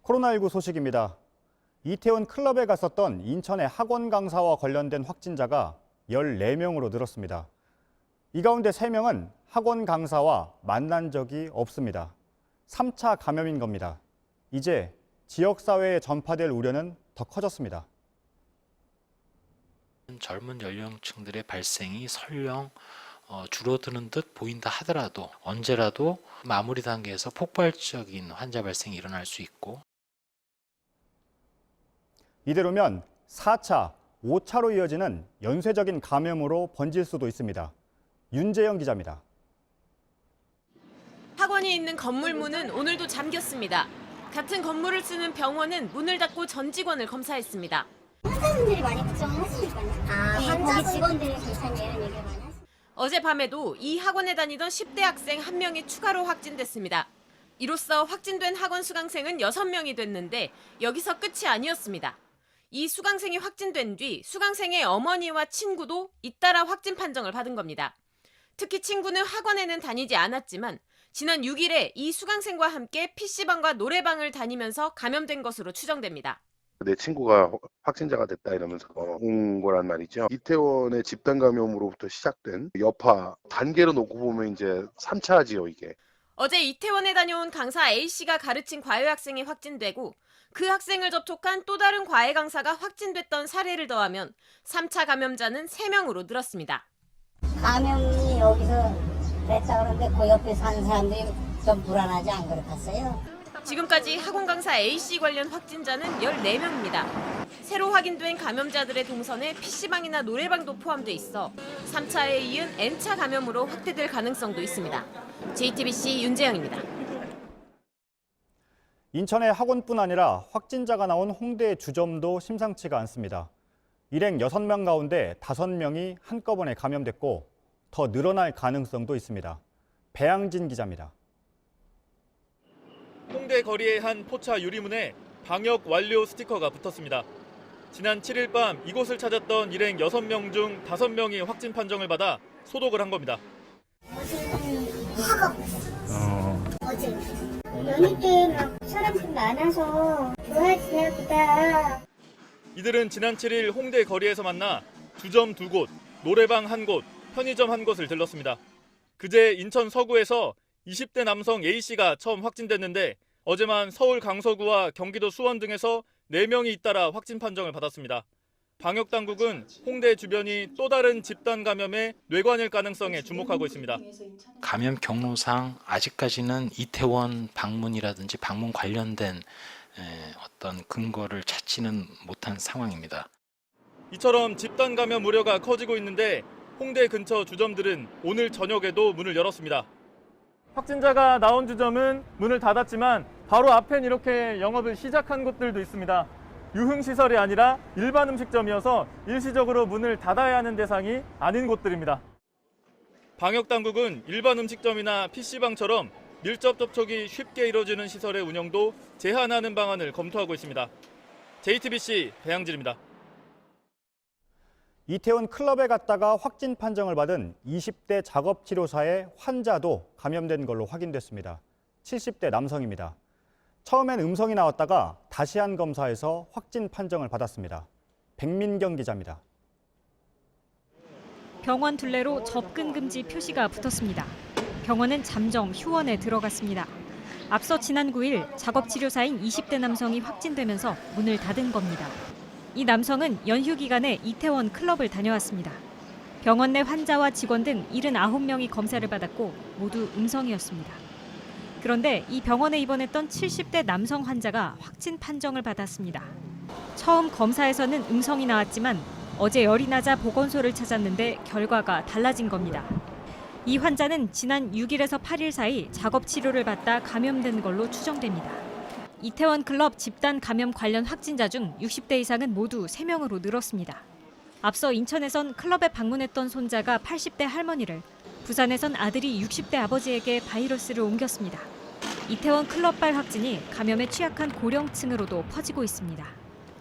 코로나19 소식입니다. 이태원 클럽에 갔었던 인천의 학원 강사와 관련된 확진자가 14명으로 늘었습니다. 이 가운데 3명은 학원 강사와 만난 적이 없습니다. 3차 감염인 겁니다. 이제 지역사회에 전파될 우려는 더 커졌습니다. 젊은 연령층들의 발생이 설령 줄어드는 듯 보인다 하더라도 언제라도 마무리 단계에서 폭발적인 환자 발생이 일어날 수 있고, 이대로면 4차, 5차로 이어지는 연쇄적인 감염으로 번질 수도 있습니다. 윤재영 기자입니다. 학원이 있는 건물 문은 오늘도 잠겼습니다. 같은 건물을 쓰는 병원은 문을 닫고 전 직원을 검사했습니다. 환자분들이 많이 걱정을 하시니까요. 거기 직원들이 괜찮냐 이런 얘기를 많이 하시죠. 어젯밤에도 이 학원에 다니던 10대 학생 1명이 추가로 확진됐습니다. 이로써 확진된 학원 수강생은 6명이 됐는데 여기서 끝이 아니었습니다. 이 수강생이 확진된 뒤 수강생의 어머니와 친구도 잇따라 확진 판정을 받은 겁니다. 특히 친구는 학원에는 다니지 않았지만 지난 6일에 이 수강생과 함께 PC방과 노래방을 다니면서 감염된 것으로 추정됩니다. 내 친구가 확진자가 됐다 이러면서 온 거란 말이죠. 이태원의 집단 감염으로부터 시작된 여파 단계로 놓고 보면 이제 3차지요, 이게. 어제 이태원에 다녀온 강사 A씨가 가르친 과외 학생이 확진되고 그 학생을 접촉한 또 다른 과외 강사가 확진됐던 사례를 더하면 3차 감염자는 3명으로 늘었습니다. 감염이 여기서 됐다 그러는데 그 옆에 사는 사람들이 좀 불안하지 안 그렇겠어요? 지금까지 학원 강사 A씨 관련 확진자는 14명입니다. 새로 확인된 감염자들의 동선에 PC방이나 노래방도 포함돼 있어 3차에 이은 N차 감염으로 확대될 가능성도 있습니다. JTBC 윤재영입니다. 인천의 학원뿐 아니라 확진자가 나온 홍대의 주점도 심상치가 않습니다. 일행 6명 가운데 5명이 한꺼번에 감염됐고 더 늘어날 가능성도 있습니다. 배양진 기자입니다. 홍대 거리의 한 포차 유리문에 방역 완료 스티커가 붙었습니다. 지난 7일 밤 이곳을 찾았던 일행 6명 중 5명이 확진 판정을 받아 소독을 한 겁니다. 어제는 화가 없었어. 어제 연휴 때 막 사람 좀 많아서 좋아지나 보다. 이들은 지난 7일 홍대 거리에서 만나 주점 2곳, 노래방 1곳, 편의점 1곳을 들렀습니다. 그제 인천 서구에서 20대 남성 A씨가 처음 확진됐는데 어제만 서울 강서구와 경기도 수원 등에서 4명이 잇따라 확진 판정을 받았습니다. 방역당국은 홍대 주변이 또 다른 집단 감염의 뇌관일 가능성에 주목하고 있습니다. 감염 경로상 아직까지는 이태원 방문이라든지 방문 관련된 어떤 근거를 찾지는 못한 상황입니다. 이처럼 집단 감염 우려가 커지고 있는데 홍대 근처 주점들은 오늘 저녁에도 문을 열었습니다. 확진자가 나온 주점은 문을 닫았지만 바로 앞엔 이렇게 영업을 시작한 곳들도 있습니다. 유흥시설이 아니라 일반 음식점이어서 일시적으로 문을 닫아야 하는 대상이 아닌 곳들입니다. 방역당국은 일반 음식점이나 PC방처럼 밀접 접촉이 쉽게 이루어지는 시설의 운영도 제한하는 방안을 검토하고 있습니다. JTBC 배양진입니다. 이태원 클럽에 갔다가 확진 판정을 받은 20대 작업치료사의 환자도 감염된 걸로 확인됐습니다. 70대 남성입니다. 처음엔 음성이 나왔다가 다시 한 검사에서 확진 판정을 받았습니다. 백민경 기자입니다. 병원 둘레로 접근 금지 표시가 붙었습니다. 병원은 잠정 휴원에 들어갔습니다. 앞서 지난 9일 작업치료사인 20대 남성이 확진되면서 문을 닫은 겁니다. 이 남성은 연휴 기간에 이태원 클럽을 다녀왔습니다. 병원 내 환자와 직원 등 79명이 검사를 받았고 모두 음성이었습니다. 그런데 이 병원에 입원했던 70대 남성 환자가 확진 판정을 받았습니다. 처음 검사에서는 음성이 나왔지만 어제 열이 나자 보건소를 찾았는데 결과가 달라진 겁니다. 이 환자는 지난 6일에서 8일 사이 작업 치료를 받다 감염된 걸로 추정됩니다. 이태원 클럽 집단 감염 관련 확진자 중 60대 이상은 모두 3명으로 늘었습니다. 앞서 인천에선 클럽에 방문했던 손자가 80대 할머니를, 부산에선 아들이 60대 아버지에게 바이러스를 옮겼습니다. 이태원 클럽발 확진이 감염에 취약한 고령층으로도 퍼지고 있습니다.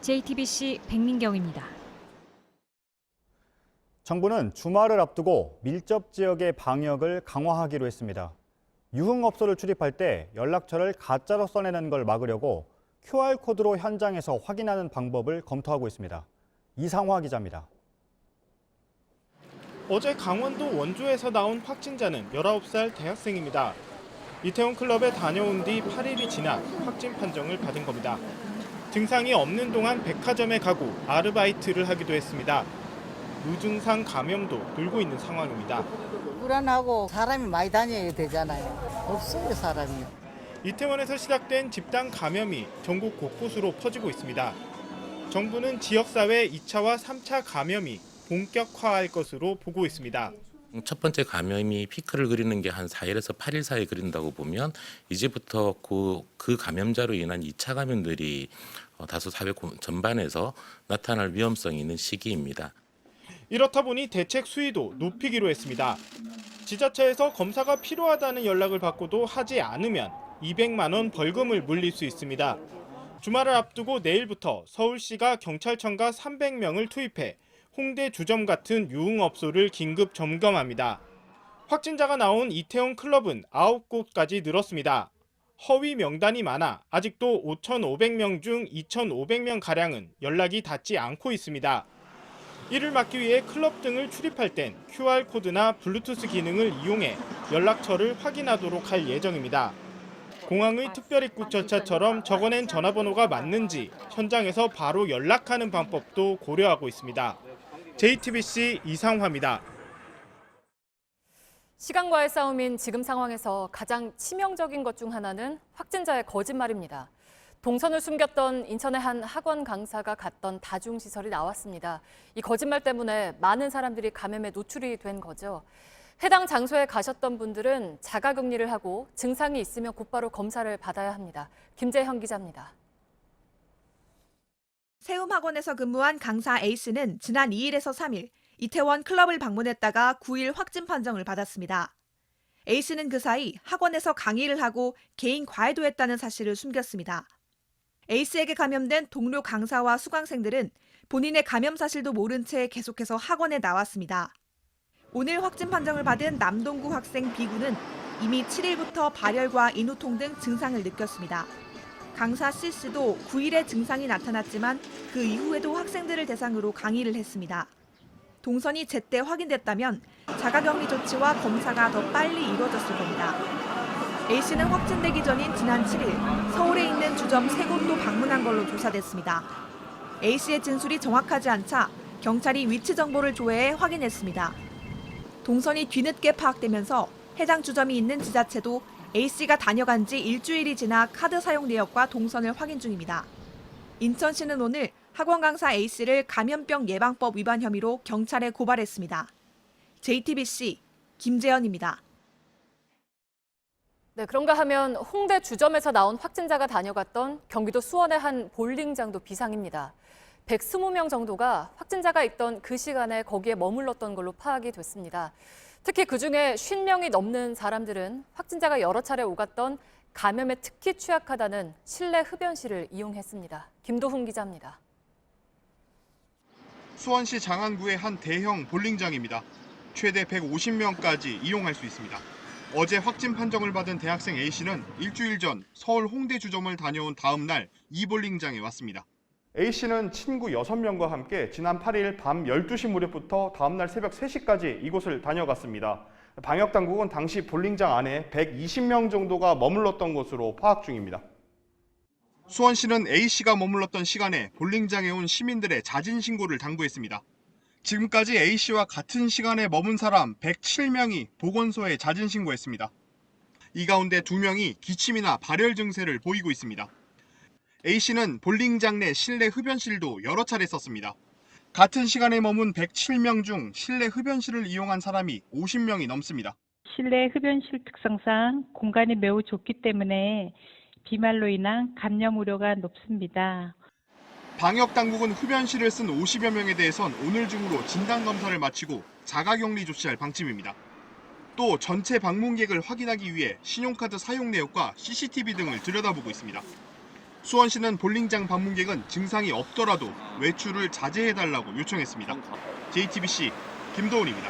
JTBC 백민경입니다. 정부는 주말을 앞두고 밀접 지역의 방역을 강화하기로 했습니다. 유흥업소를 출입할 때 연락처를 가짜로 써내는 걸 막으려고 QR코드로 현장에서 확인하는 방법을 검토하고 있습니다. 이상화 기자입니다. 어제 강원도 원주에서 나온 확진자는 19살 대학생입니다. 이태원 클럽에 다녀온 뒤 8일이 지나 확진 판정을 받은 겁니다. 증상이 없는 동안 백화점에 가고 아르바이트를 하기도 했습니다. 무증상 감염도 늘고 있는 상황입니다. 불안하고 사람이 많이 다녀야 되잖아요. 없어요, 사람이. 이태원에서 시작된 집단 감염이 전국 곳곳으로 퍼지고 있습니다. 정부는 지역사회 2차와 3차 감염이 본격화할 것으로 보고 있습니다. 첫 번째 감염이 피크를 그리는 게 한 4일에서 8일 사이에 그린다고 보면 이제부터 그 감염자로 인한 2차 감염들이 다소 사회 전반에서 나타날 위험성이 있는 시기입니다. 이렇다 보니 대책 수위도 높이기로 했습니다. 지자체에서 검사가 필요하다는 연락을 받고도 하지 않으면 200만 원 벌금을 물릴 수 있습니다. 주말을 앞두고 내일부터 서울시가 경찰청과 300명을 투입해 홍대 주점 같은 유흥업소를 긴급 점검합니다. 확진자가 나온 이태원 클럽은 9곳까지 늘었습니다. 허위 명단이 많아 아직도 5,500명 중 2,500명가량은 연락이 닿지 않고 있습니다. 이를 막기 위해 클럽 등을 출입할 땐 QR코드나 블루투스 기능을 이용해 연락처를 확인하도록 할 예정입니다. 공항의 특별입국 절차처럼 적어낸 전화번호가 맞는지 현장에서 바로 연락하는 방법도 고려하고 있습니다. JTBC 이상화입니다. 시간과의 싸움인 지금 상황에서 가장 치명적인 것 중 하나는 확진자의 거짓말입니다. 동선을 숨겼던 인천의 한 학원 강사가 갔던 다중시설이 나왔습니다. 이 거짓말 때문에 많은 사람들이 감염에 노출이 된 거죠. 해당 장소에 가셨던 분들은 자가격리를 하고 증상이 있으면 곧바로 검사를 받아야 합니다. 김재현 기자입니다. 세움학원에서 근무한 강사 A씨는 지난 2일에서 3일 이태원 클럽을 방문했다가 9일 확진 판정을 받았습니다. A씨는 그 사이 학원에서 강의를 하고 개인 과외도 했다는 사실을 숨겼습니다. A씨에게 감염된 동료 강사와 수강생들은 본인의 감염 사실도 모른 채 계속해서 학원에 나왔습니다. 오늘 확진 판정을 받은 남동구 학생 B군은 이미 7일부터 발열과 인후통 등 증상을 느꼈습니다. 강사 C씨도 9일에 증상이 나타났지만 그 이후에도 학생들을 대상으로 강의를 했습니다. 동선이 제때 확인됐다면 자가격리 조치와 검사가 더 빨리 이루어졌을 겁니다. A씨는 확진되기 전인 지난 7일 서울에 있는 주점 3곳도 방문한 걸로 조사됐습니다. A씨의 진술이 정확하지 않자 경찰이 위치 정보를 조회해 확인했습니다. 동선이 뒤늦게 파악되면서 해당 주점이 있는 지자체도 A씨가 다녀간 지 일주일이 지나 카드 사용 내역과 동선을 확인 중입니다. 인천시는 오늘 학원 강사 A씨를 감염병 예방법 위반 혐의로 경찰에 고발했습니다. JTBC 김재현입니다. 네, 그런가 하면 홍대 주점에서 나온 확진자가 다녀갔던 경기도 수원의 한 볼링장도 비상입니다. 120명 정도가 확진자가 있던 그 시간에 거기에 머물렀던 걸로 파악이 됐습니다. 특히 그중에 50명이 넘는 사람들은 확진자가 여러 차례 오갔던 감염에 특히 취약하다는 실내 흡연실을 이용했습니다. 김도훈 기자입니다. 수원시 장안구의 한 대형 볼링장입니다. 최대 150명까지 이용할 수 있습니다. 어제 확진 판정을 받은 대학생 A씨는 일주일 전 서울 홍대 주점을 다녀온 다음 날 이 볼링장에 왔습니다. A씨는 친구 6명과 함께 지난 8일 밤 12시 무렵부터 다음 날 새벽 3시까지 이곳을 다녀갔습니다. 방역당국은 당시 볼링장 안에 120명 정도가 머물렀던 것으로 파악 중입니다. 수원시는 A씨가 머물렀던 시간에 볼링장에 온 시민들의 자진 신고를 당부했습니다. 지금까지 A씨와 같은 시간에 머문 사람 107명이 보건소에 자진 신고했습니다. 이 가운데 2명이 기침이나 발열 증세를 보이고 있습니다. A씨는 볼링장 내 실내 흡연실도 여러 차례 썼습니다. 같은 시간에 머문 107명 중 실내 흡연실을 이용한 사람이 50명이 넘습니다. 실내 흡연실 특성상 공간이 매우 좁기 때문에 비말로 인한 감염 우려가 높습니다. 방역당국은 흡연실을 쓴 50여 명에 대해선 오늘 중으로 진단검사를 마치고 자가격리 조치할 방침입니다. 또 전체 방문객을 확인하기 위해 신용카드 사용 내역과 CCTV 등을 들여다보고 있습니다. 수원시는 볼링장 방문객은 증상이 없더라도 외출을 자제해달라고 요청했습니다. JTBC 김도훈입니다.